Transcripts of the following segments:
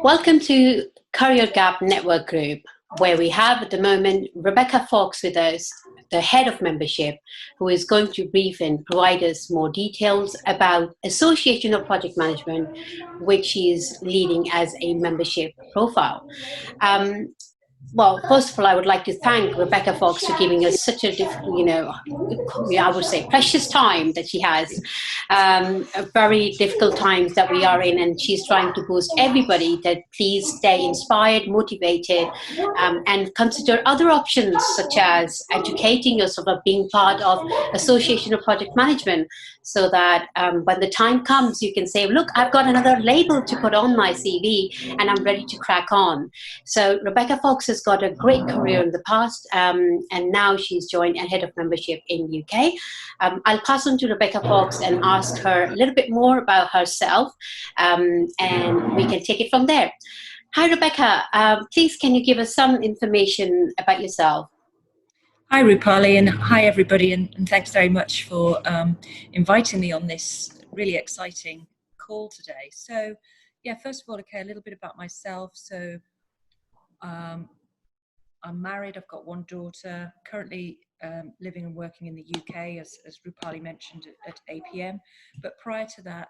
Welcome to Career Gap Network Group, where we have at the moment Rebecca Fox with us, the head of membership, who is going to brief and provide us more details about Association of Project Management, which she is leading as a membership profile. Well, first of all, I would like to thank Rebecca Fox for giving us such a, I would say, precious time that she has. A very difficult times that we are in, and she's trying to boost everybody that please stay inspired, motivated, and consider other options such as educating yourself or being part of Association of Project Management, so that when the time comes, you can say, look, I've got another label to put on my CV and I'm ready to crack on. So Rebecca Fox has got a great career in the past, and now she's joined a head of membership in UK. I'll pass on to Rebecca Fox and ask her a little bit more about herself, and we can take it from there. Hi, Rebecca. Please, can you give us some information about yourself? Hi, Rupali, and hi, everybody, and thanks very much for inviting me on this really exciting call today. So, yeah, first of all, okay, a little bit about myself. So, I'm married, I've got one daughter, currently living and working in the UK, as Rupali mentioned, at APM. But prior to that,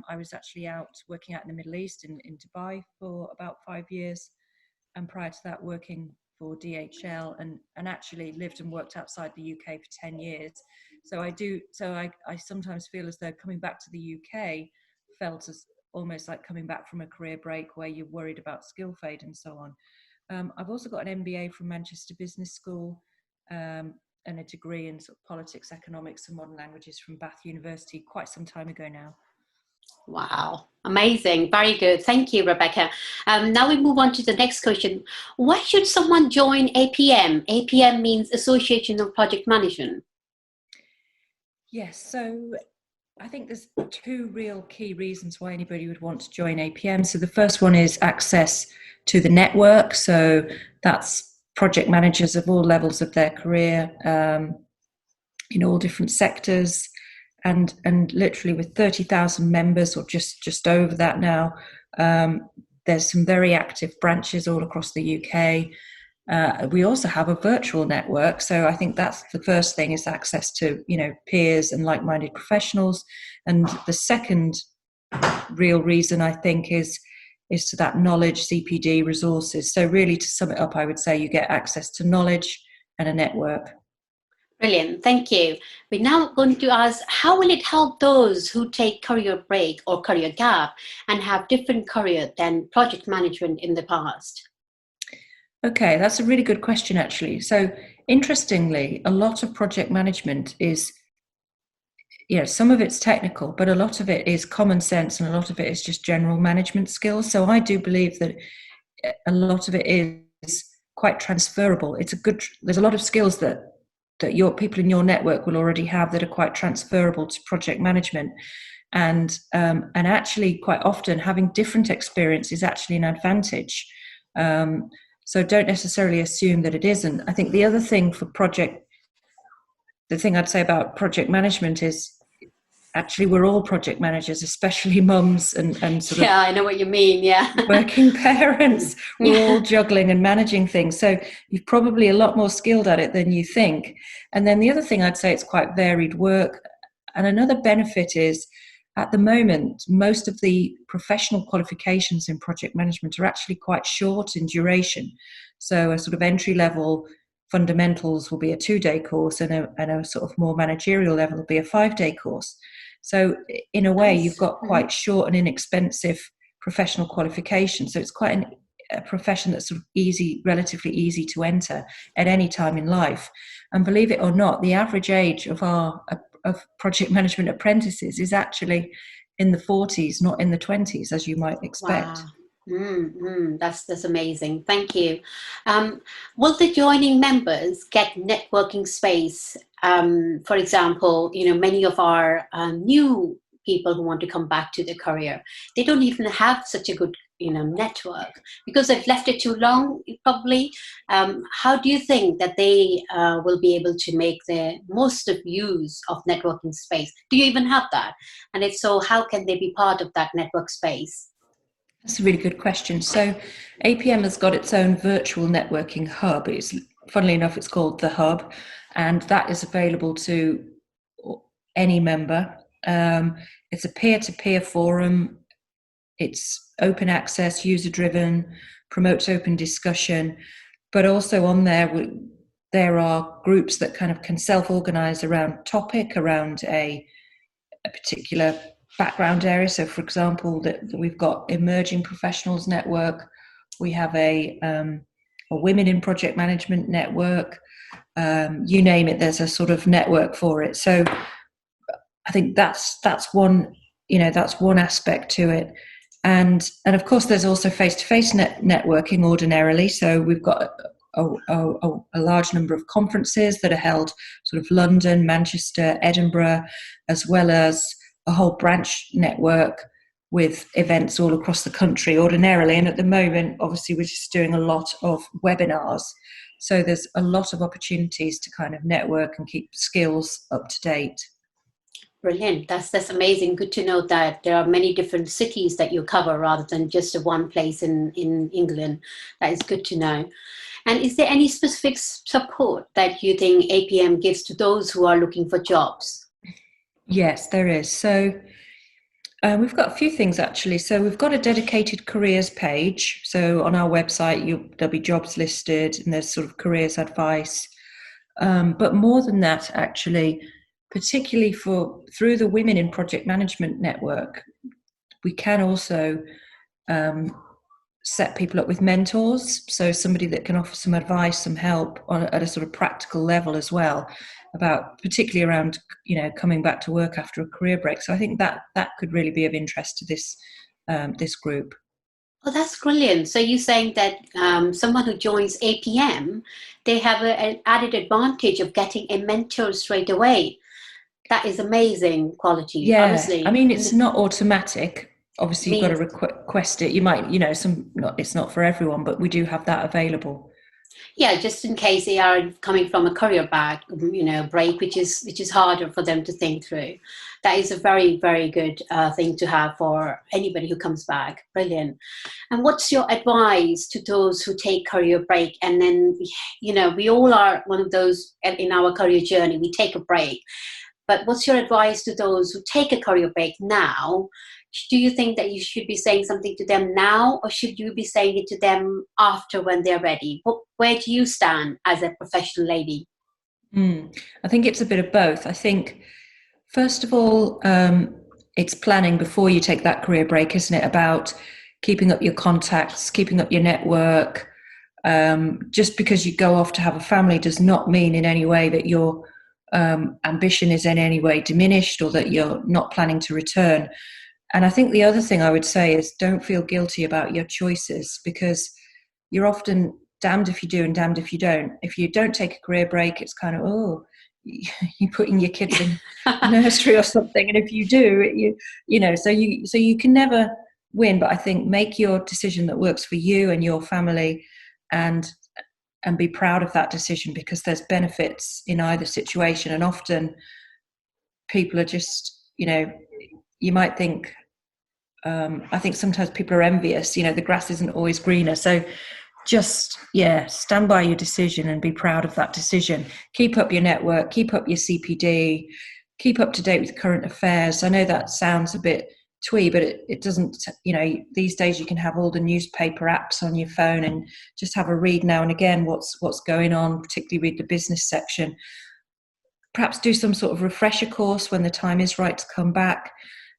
I was actually working out in the Middle East, in Dubai, for about 5 years. And prior to that, working for DHL, and actually lived and worked outside the UK for 10 years. So I sometimes feel as though coming back to the UK felt as almost like coming back from a career break where you're worried about skill fade and so on. I've also got an MBA from Manchester Business School, and a degree in sort of politics, economics and modern languages from Bath University quite some time ago now. Wow, amazing. Very good. Thank you, Rebecca. Now we move on to the next question. Why should someone join APM? APM means Association of Project Management. Yes, so I think there's two real key reasons why anybody would want to join APM. So the first one is access to the network. So that's project managers of all levels of their career, in all different sectors, and literally with 30,000 members, or just over that now. There's some very active branches all across the UK. We also have a virtual network, so I think that's the first thing, is access to peers and like-minded professionals. And the second real reason, I think, is to that knowledge, CPD, resources. So really, to sum it up, I would say you get access to knowledge and a network. Brilliant, thank you. We're now going to ask, how will it help those who take career break or career gap and have different career than project management in the past? Okay, that's a really good question, actually. So interestingly, a lot of project management is, some of it's technical, but a lot of it is common sense, and a lot of it is just general management skills. So I do believe that a lot of it is quite transferable. There's a lot of skills that your people in your network will already have that are quite transferable to project management. And actually, quite often, having different experience is actually an advantage. So don't necessarily assume that it isn't. I think the other thing the thing I'd say about project management is, actually, we're all project managers, especially mums and sort of, yeah, I know what you mean. Yeah, working parents. We're all juggling and managing things. So you're probably a lot more skilled at it than you think. And then the other thing I'd say, it's quite varied work. And another benefit is, at the moment, most of the professional qualifications in project management are actually quite short in duration. So a sort of entry-level fundamentals will be a 2-day course, and a sort of more managerial level will be a 5-day course. So in a way, you've got quite short and inexpensive professional qualifications. So it's quite a profession that's sort of relatively easy to enter at any time in life. And believe it or not, the average age of project management apprentices is actually in the 40s, not in the 20s, as you might expect. Wow. That's amazing. Thank you. Will the joining members get networking space? For example, many of our new people who want to come back to their career, they don't even have such a good network because they've left it too long, probably. How do you think that they will be able to make the most of use of networking space? Do you even have that? And if so, how can they be part of that network space? That's a really good question. So APM has got its own virtual networking hub. It's, funnily enough, it's called the Hub, and that is available to any member. It's a peer-to-peer forum. It's open access, user-driven, promotes open discussion, but also on there are groups that kind of can self-organize around topic, around a particular background area. So, for example, that we've got emerging professionals network. We have a women in project management network. You name it, there's a sort of network for it. So, I think that's one, that's one aspect to it. And of course, there's also face-to-face networking ordinarily. So we've got a large number of conferences that are held sort of London, Manchester, Edinburgh, as well as a whole branch network with events all across the country ordinarily. And at the moment, obviously, we're just doing a lot of webinars. So there's a lot of opportunities to kind of network and keep skills up to date. Brilliant. That's amazing. Good to know that there are many different cities that you cover rather than just one place in England. That is good to know. And is there any specific support that you think APM gives to those who are looking for jobs? Yes, there is. So we've got a few things actually. So we've got a dedicated careers page. So on our website, there'll be jobs listed and there's sort of careers advice. But more than that, actually, particularly through the Women in Project Management Network, we can also set people up with mentors. So somebody that can offer some advice, some help at a sort of practical level as well, about particularly around, coming back to work after a career break. So I think that could really be of interest to this group. Oh, that's brilliant. So you're saying that someone who joins APM, they have an added advantage of getting a mentor straight away. That is amazing quality, Yeah, I honestly. mean, it's not automatic. Obviously, you've got to Means request it. You might, it's not for everyone, but we do have that available. yeah, just in case they are coming from a career break, which is harder for them to think through. That is a very, very good thing to have for anybody who comes back. Brilliant. And what's your advice to those who take career break and then, we all are one of those in our career journey, we take a break. But what's your advice to those who take a career break now? Do you think that you should be saying something to them now, or should you be saying it to them after when they're ready? Where do you stand as a professional lady? I think it's a bit of both. I think, first of all, it's planning before you take that career break, isn't it? About keeping up your contacts, keeping up your network. Just because you go off to have a family does not mean in any way that your ambition is in any way diminished or that you're not planning to return. And I think the other thing I would say is don't feel guilty about your choices, because you're often damned if you do and damned if you don't. If you don't take a career break, it's kind of, oh, you're putting your kids in nursery or something. And if you do, so you can never win. But I think make your decision that works for you and your family, and be proud of that decision, because there's benefits in either situation. And often people are just, you might think, I think sometimes people are envious, the grass isn't always greener. So just, stand by your decision and be proud of that decision. Keep up your network, keep up your CPD, keep up to date with current affairs. I know that sounds a bit twee, but it doesn't, these days you can have all the newspaper apps on your phone and just have a read now and again what's going on, particularly read the business section. Perhaps do some sort of refresher course when the time is right to come back.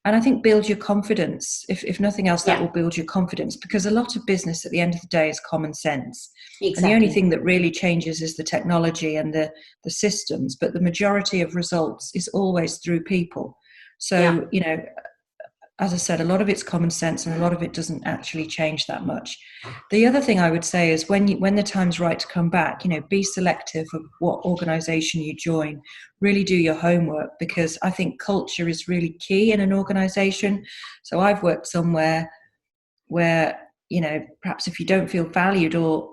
And I think build your confidence. If nothing else, that will build your confidence, because a lot of business at the end of the day is common sense. Exactly. And the only thing that really changes is the technology and the systems, but the majority of results is always through people. So, as I said, a lot of it's common sense and a lot of it doesn't actually change that much. The other thing I would say is when the time's right to come back, be selective of what organisation you join. Really do your homework, because I think culture is really key in an organisation. So I've worked somewhere where, perhaps if you don't feel valued or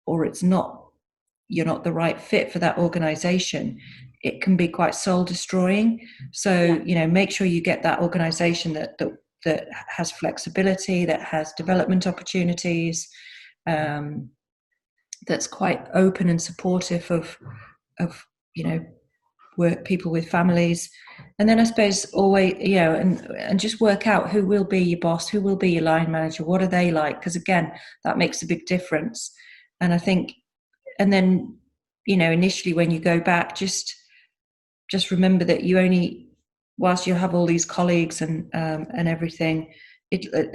you're not the right fit for that organisation, it can be quite soul destroying. So, make sure you get that organisation that that has flexibility, that has development opportunities, that's quite open and supportive of work, people with families. And then I suppose always, and just work out who will be your boss, who will be your line manager, what are they like? Because again, that makes a big difference. And I think, and then, initially when you go back, just remember that you only, whilst you have all these colleagues and everything,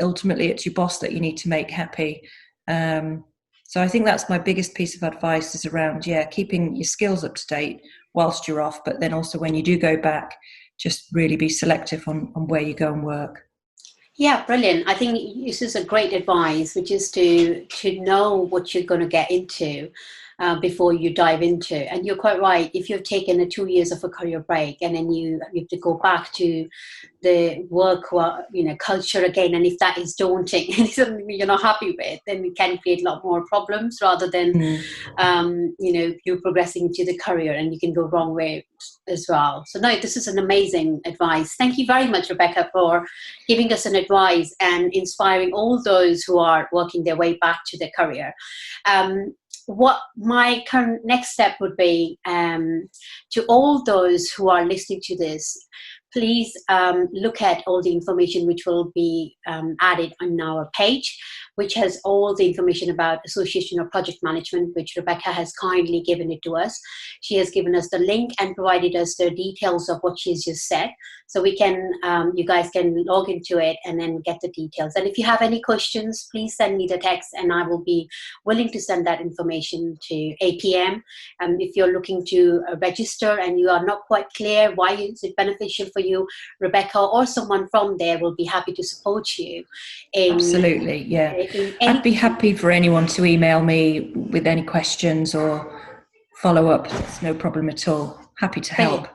ultimately it's your boss that you need to make happy. So I think that's my biggest piece of advice, is around, keeping your skills up to date whilst you're off, but then also when you do go back, just really be selective on where you go and work. Yeah, brilliant. I think this is a great advice, which is to know what you're going to get into before you dive into. And you're quite right. If you've taken 2 years of a career break and then you have to go back to the work, culture again, and if that is daunting and something you're not happy with, then it can create a lot more problems rather than, you're progressing to the career, and you can go wrong way as well. So no, this is an amazing advice. Thank you very much, Rebecca, for giving us an advice and inspiring all those who are working their way back to their career. What my current next step would be, to all those who are listening to this, please look at all the information which will be added on our page, which has all the information about Association of Project Management, which Rebecca has kindly given it to us. She has given us the link and provided us the details of what she's just said. So we can, you guys can log into it and then get the details. And if you have any questions, please send me the text and I will be willing to send that information to APM. If you're looking to register and you are not quite clear why is it beneficial for you, Rebecca or someone from there will be happy to support you. Absolutely, yeah. I'd be happy for anyone to email me with any questions or follow up. It's no problem at all. Happy to help.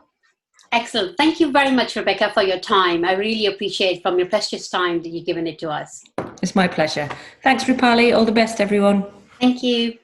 Excellent. Thank you very much, Rebecca, for your time. I really appreciate from your precious time that you've given it to us. It's my pleasure. Thanks, Rupali. All the best, everyone. Thank you.